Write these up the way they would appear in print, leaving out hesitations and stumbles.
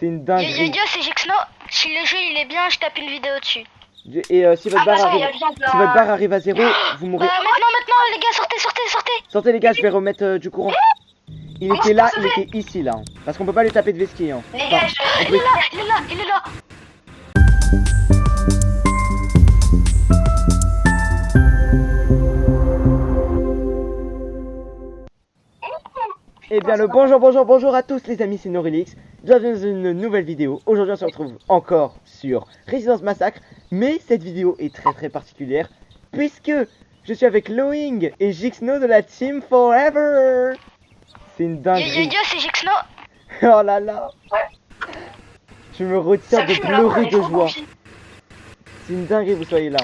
C'est une dinguerie. Yo, c'est Gixno. Si le jeu il est bien, je tape une vidéo dessus. Et si votre barre arrive à 0, vous mourrez. Maintenant, les gars, sortez. Sortez les gars, je vais remettre du courant. Il était là, il était ici là. Parce qu'on peut pas lui taper de vesquille. Hein. Les gars, il est là. Eh bien le bonjour à tous les amis, c'est Norilix. Bienvenue dans une nouvelle vidéo. Aujourd'hui on se retrouve encore sur Residence Massacre. Mais cette vidéo est très particulière puisque je suis avec Lowing et Gixno de la Team Forever. C'est une dinguerie. Yo, c'est Gixno. Oh là là. Je me retiens de pleurer de joie. C'est une dinguerie vous soyez là.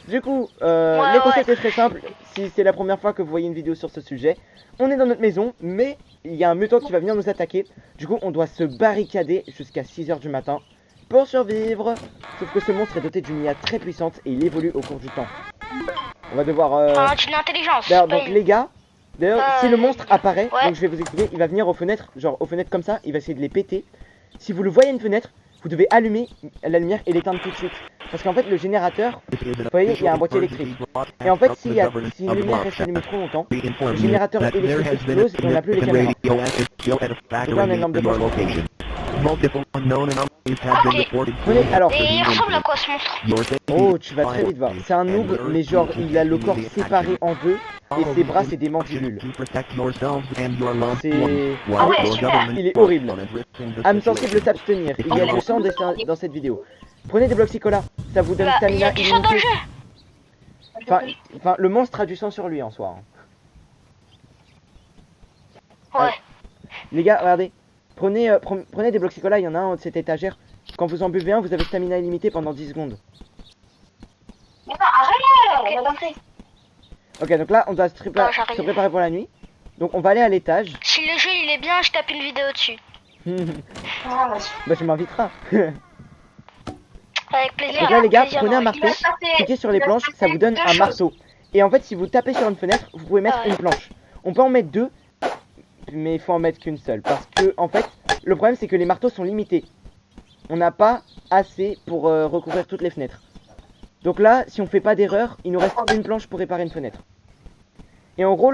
Du coup, le concept est très simple. Si c'est la première fois que vous voyez une vidéo sur ce sujet, on est dans notre maison, mais il y a un mutant qui va venir nous attaquer. Du coup, on doit se barricader jusqu'à 6 h du matin pour survivre. Sauf que ce monstre est doté d'une IA très puissante et il évolue au cours du temps. On va devoir... une intelligence. D'ailleurs, donc les gars, si le monstre apparaît, ouais. donc je vais vous expliquer, il va venir aux fenêtres, genre aux fenêtres comme ça, il va essayer de les péter. Si vous le voyez à une fenêtre, vous devez allumer la lumière et l'éteindre tout de suite. Parce qu'en fait le générateur, vous voyez, il y a un boîtier électrique. Et en fait si une lumière reste allumée trop longtemps, le générateur électrique explose et on n'a plus les caméras. Donc là on a une lampe de poche. Prenez, alors... Et il ressemble à quoi ce monstre? Oh, tu vas très vite voir. C'est un noob, mais genre il a le corps séparé en deux. Et ses bras c'est des mandibules. C'est... Ah ouais, super. Il est horrible. Âme sensible s'abstenir. Il y a du sang dans cette vidéo. Prenez des blocs psychola. Ça vous donne Il y a stamina du sang dans le illimité. jeu. Enfin, le monstre a du sang sur lui en soi. Ouais. Les gars, regardez. Prenez des blocs psychola, il y en a un de cette étagère. Quand vous en buvez un, vous avez stamina illimité pendant 10 secondes. Mais non, arrête, on va rentrer. Ok, donc là, on doit se préparer pour la nuit. Donc on va aller à l'étage. Si le jeu il est bien, je tape une vidéo dessus. Bah tu m'inviteras. Avec plaisir. Donc là les gars, prenez un marteau, cliquez sur les planches, ça vous donne un marteau. Et en fait si vous tapez sur une fenêtre, vous pouvez mettre une planche. On peut en mettre deux, mais il faut en mettre qu'une seule. Parce que en fait, le problème c'est que les marteaux sont limités. On n'a pas assez pour recouvrir toutes les fenêtres. Donc là, si on fait pas d'erreur, il nous reste une planche pour réparer une fenêtre. Et en gros,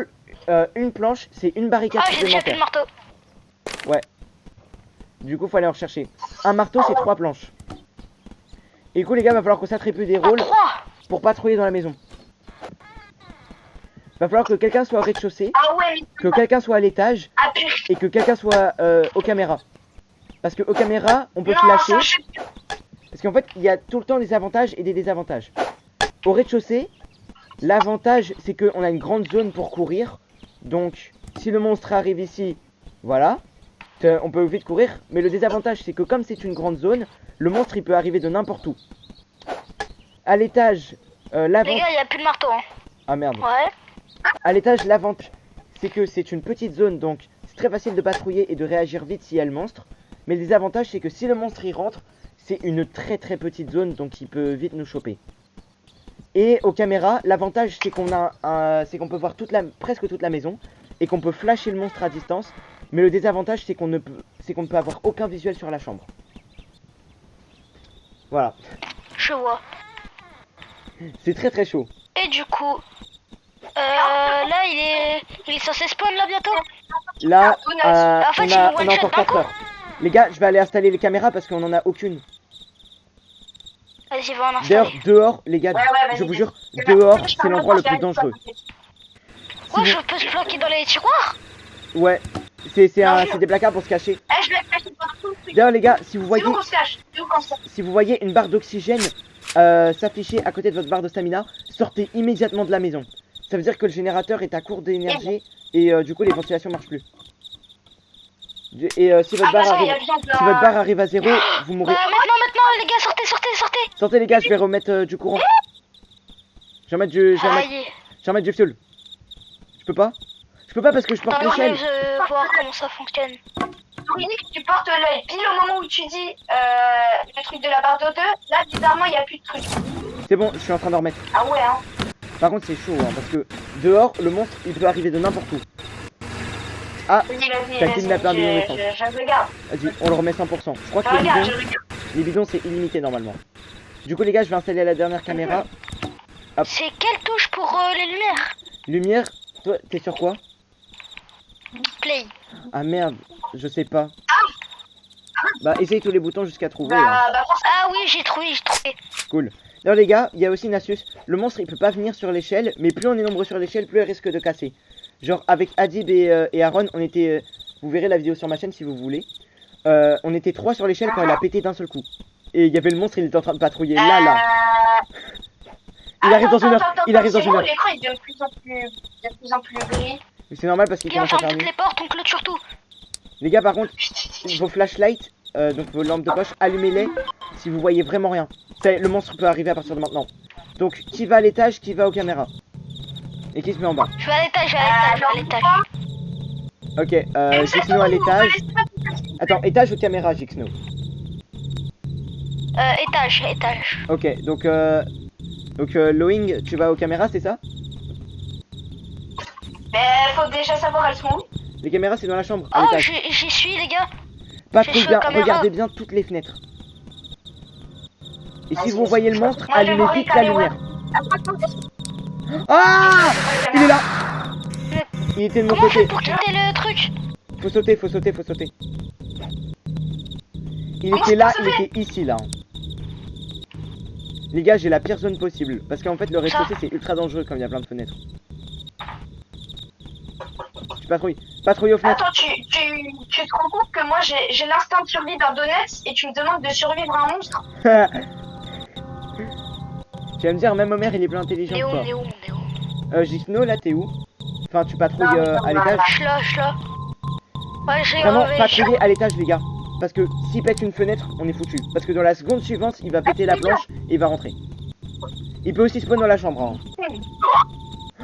une planche, c'est une barricade supplémentaire. J'ai déjà plus de marteau. Ouais. Du coup, faut aller en rechercher. Un marteau, c'est 3 planches. Et du coup, les gars, va falloir qu'on s'attribue des rôles pour patrouiller dans la maison. Va falloir que quelqu'un soit au rez-de-chaussée, que quelqu'un soit à l'étage et que quelqu'un soit aux caméras. Parce que aux caméras, on peut flasher. Parce qu'en fait, il y a tout le temps des avantages et des désavantages. Au rez-de-chaussée, l'avantage, c'est qu'on a une grande zone pour courir. Donc, si le monstre arrive ici, voilà, on peut vite courir. Mais le désavantage, c'est que comme c'est une grande zone, le monstre, il peut arriver de n'importe où. À l'étage, l'avantage... Les gars, il n'y a plus de marteau. Hein. Ah merde. Ouais. À l'étage, l'avantage, c'est que c'est une petite zone, donc c'est très facile de patrouiller et de réagir vite s'il y a le monstre. Mais le désavantage, c'est que si le monstre y rentre, c'est une très petite zone, donc il peut vite nous choper. Et aux caméras, l'avantage c'est qu'on a c'est qu'on peut voir presque toute la maison et qu'on peut flasher le monstre à distance. Mais le désavantage c'est qu'on ne peut avoir aucun visuel sur la chambre. Voilà. Je vois. C'est très chaud. Et du coup, là il est censé spawn là bientôt. Là, en fait, on a encore 4 heures. Les gars, je vais aller installer les caméras parce qu'on en a aucune. Vas-y, va en installer. D'ailleurs, dehors, les gars, je vous jure, dehors, c'est l'endroit le plus dangereux. Ouais, je peux se planquer dans les tiroirs. Ouais, c'est des placards pour se cacher. D'ailleurs, les gars, si vous voyez une barre d'oxygène s'afficher à côté de votre barre de stamina, sortez immédiatement de la maison. Ça veut dire que le générateur est à court d'énergie et du coup les ventilations marchent plus. Et si votre barre arrive à 0, vous mourrez. Maintenant, les gars, sortez. Sortez les gars, je vais remettre du courant. Je vais remettre du fioul. Je peux pas parce que je porte l'échelle. Je veux voir comment ça fonctionne. Tu portes l'œil pile au moment où tu dis le truc de la barre de 2. Là, bizarrement, il n'y a plus de truc. C'est bon, je suis en train d'en remettre. Ah ouais, hein. Par contre, c'est chaud, hein, parce que dehors, le monstre, il peut arriver de n'importe où. Ah, Vas-y, t'as kidnappé un bidon d'essence. je regarde. Vas-y, on le remet 100%. Je crois que Je regarde, je regarde. les bidons c'est illimité normalement. Du coup les gars, je vais installer la dernière caméra. C'est quelle touche pour les lumières? Lumière, toi t'es sur quoi? Play. Ah merde, je sais pas. Bah essaye tous les boutons jusqu'à trouver. Hein. Ah oui, j'ai trouvé. Cool. Alors les gars, il y a aussi une astuce. Le monstre il peut pas venir sur l'échelle, mais plus on est nombreux sur l'échelle, plus il risque de casser. Genre avec Adib et Aaron, on était... vous verrez la vidéo sur ma chaîne si vous voulez. On était 3 sur l'échelle quand elle a pété d'un seul coup. Et il y avait le monstre, il était en train de patrouiller là. Il arrive dans une heure. Il arrive dans une heure. L'écran il devient de plus en plus gris. Mais c'est normal parce qu'il Et on commence à ferme faire toutes nuit. les portes, on clôture tout. Les gars par contre, vos flashlights, donc vos lampes de poche, allumez-les si vous voyez vraiment rien. Le monstre peut arriver à partir de maintenant. Donc qui va à l'étage, qui va aux caméras. Et qui se met en bas. Je vais à l'étage, Ok, Jixno à l'étage. Attends, étage ou caméra, Jixno? Étage. Ok, donc Loing, tu vas aux caméras, c'est ça? Mais faut déjà savoir elles sont où. Les caméras, c'est dans la chambre, à Oh, l'étage. j'y suis, les gars. Patrouille bien, caméra. regardez bien toutes les fenêtres. Et si vous voyez le monstre, Moi, je allumez vais vite voir la les lumière. Ah! Il est là! Il était de mon Comment on fait côté. pour quitter le truc? Faut sauter. Il était là, il était ici, là. Les gars, j'ai la pire zone possible. Parce qu'en fait, le rez-de-chaussée, c'est ultra dangereux comme il y a plein de fenêtres. Tu patrouilles. Patrouille aux fenêtres. Attends, tu te rends compte que moi j'ai l'instinct de survie d'un donut et tu me demandes de survivre à un monstre? Tu vas me dire, même Homer, il est plus intelligent que toi. On est où Jixno, là, t'es où? Enfin, tu patrouilles Non, à l'étage. Je suis là. Ouais, j'ai Vraiment, enlevé. patrouiller à l'étage, les gars. Parce que s'il pète une fenêtre, on est foutu. Parce que dans la seconde suivante, il va péter la planche et il va rentrer. Il peut aussi spawn dans la chambre. Hein.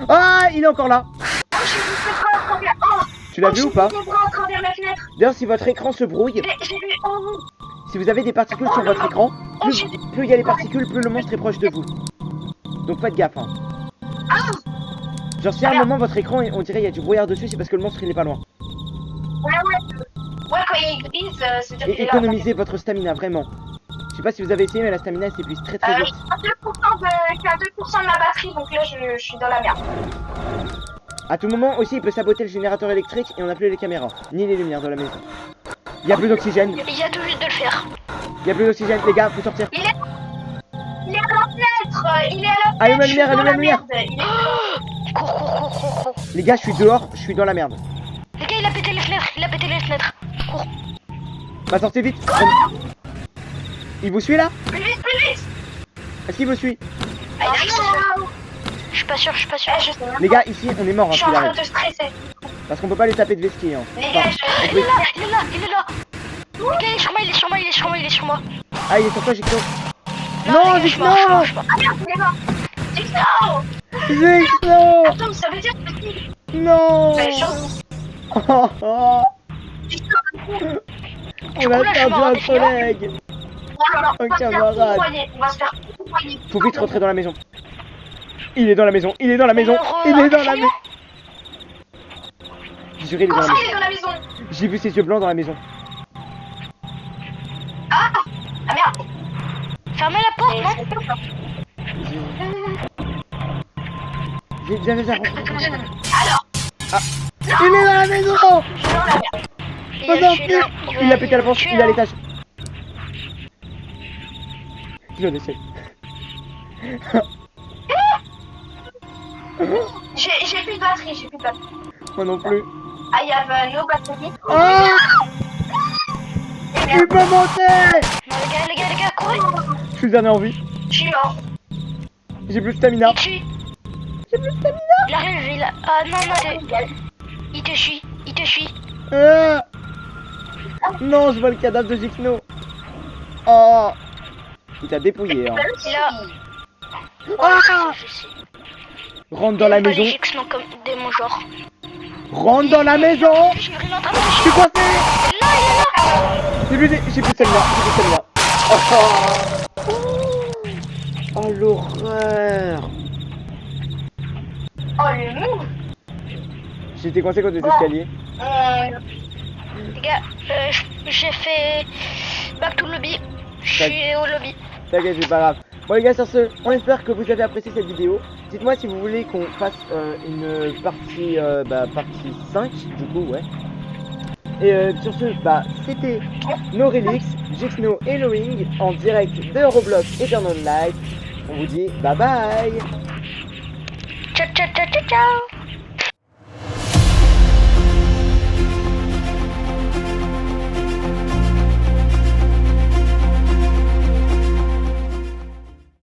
Ah, il est encore là. Oh, j'ai vu ses bras à travers. Oh, Tu l'as vu ou pas? J'ai vu ses bras à travers la fenêtre. D'ailleurs, si votre écran se brouille, J'ai vu. Oh, si vous avez des particules sur votre écran, plus il y a les particules, plus le monstre est proche de vous. Donc faites gaffe. Hein. Genre si à un moment votre écran, on dirait il y a du brouillard dessus, c'est parce que le monstre il est pas loin. ouais, quand il grise, c'est-à-dire Et qu'il est là. économisez votre stamina, vraiment. Je sais pas si vous avez essayé, mais la stamina elle s'épuise très Je vite. suis à 2% de ma batterie, donc là je suis dans la merde. À tout moment aussi, il peut saboter le générateur électrique et on n'a plus les caméras, ni les lumières de la maison. Il y a plus d'oxygène. Il y a tout juste de le faire. Il y a plus d'oxygène, les gars, faut sortir. Il est à la fenêtre. Il est à la fenêtre. Allumez la je suis lumière, dans allumez la lumière. merde. Il est- Cours. Les gars, je suis dehors, je suis dans la merde. Les gars, il a pété les fenêtres. Cours. Bah sortez vite. Il vous suit là? Plus vite. Est-ce qu'il vous suit? Ah, il est Je suis pas sûr. je sais même Les pas. gars, ici, on est mort Je hein, suis en s'il train arrive. de stresser. Parce qu'on peut pas les taper de vesquille. Hein. Les gars, Enfin, Il est là. Les gars, il est sur moi. Ah, il est sur toi, Jixno. Non, Non, les gars, je Jixno! marche. Ah merde, il est là. Jixno. Jixno! Attends, ça veut dire que Non! c'est chaud. Oh, oh. Jixno, On a perdu un collègue! oh là là, Un on va se faire camarade. coupoyer. On va se faire coupoyer. Faut vite rentrer dans la maison. Il est dans la maison. On meurt, Juré, il est dans Comment la ça, maison. il est dans la maison? J'ai vu ses yeux blancs dans la maison. Ah merde. Fermez la porte, non? Viens. Alors, Il est dans la maison! je suis dans la merde. Oh non, il a pété la planche, il est à l'étage. Je l'essaie. J'ai plus de batterie. Moi non plus. I have no battery. Ah! Il peut monter! Non, les gars, courez. Je suis le dernier en vie. Je suis mort. J'ai plus de stamina. Il tue. Il arrive. Ah non, il te suit. Ah! Non, je vois le cadavre de Jixno. Oh! Il t'a dépouillé. Hein. Là. Ah! Rentre dans la Pas maison. les Jixno comme démon genre. Rentre dans la maison. Je suis vraiment en train Je suis coincé. Là, il est là. J'ai plus de celle-là. Oh l'horreur. Oh le move. J'étais coincé contre les escaliers. Les gars, j'ai fait back to lobby. Je suis au lobby. T'inquiète, c'est pas grave. Bon les gars, sur ce, on espère que vous avez apprécié cette vidéo. Dites-moi si vous voulez qu'on fasse une partie, partie 5, du coup, ouais. Et sur ce, c'était NoRelix, Jixno et Loing en direct de Roblox Eternal Light. On vous dit bye bye. Ciao, ciao, ciao, ciao, ciao.